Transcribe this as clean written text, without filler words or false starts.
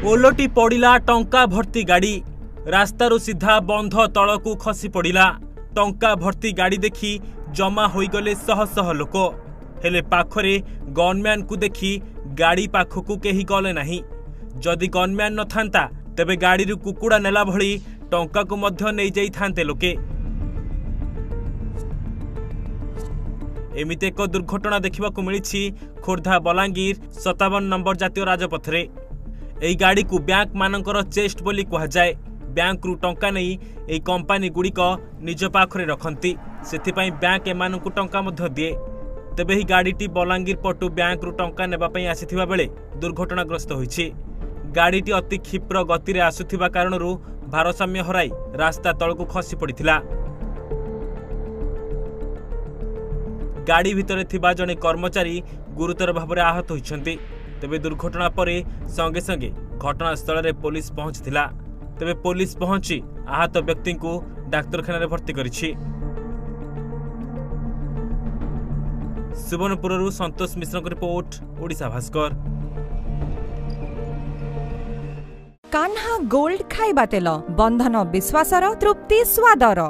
ओलटी पड़ा टंका भर्ती गाड़ी रास्तारू सीधा बंध तलकू खसी पड़ा। टंका भर्ती गाड़ी देखि जमा होइगले शह शह लोक। हेले पाखरे गनम्यान को देखि गाड़ी पाखकू केही गले नाही। जदि गनम्यान न थांता तेबे गाड़ी रु कुकुड़ा नेला भली टंका को मध्य नहीं जाई थांते लोके। एमिते एक दुर्घटना देखा मिली खोर्धा बलांगीर 57 नंबर जातीय राजपथ रे। एई गाड़ी को बैंक मानकर चेस्ट बोली कह जाए। बैंक रु टंका नहीं एई कंपनी गुड़िक निज पाखरे रखती। सेथिपाई बैंक एमानकु टंका मध्य दिए। तेबे ही गाड़ीटी बलांगीर पटु बैंक रु टंका नेबा पई आसीथिबा बेले दुर्घटनाग्रस्त होईछि। गाड़ीटी अति क्षिप्र गति रे आसुथिबा कारणरू भारसाम्य हराई रास्ता तळकु खसी पड़िथिला। गाड़ी भितरे थिबा जने कर्मचारी गुरुतर भाव आहत होइछन्ति। तेबे दुर्घटना परे संगे संगे घटनास्थल रे पुलिस पहुंचथिला। तेबे पुलिस पहुंची आहत व्यक्ति को डाक्तरखाना रे भर्ती करिछि। सुवर्णपुररू संतोष मिश्र रिपोर्ट, ओडिशा भास्कर। कान्हा गोल्ड खाइबा तेल, बंधन विश्वासर तृप्ति स्वादर।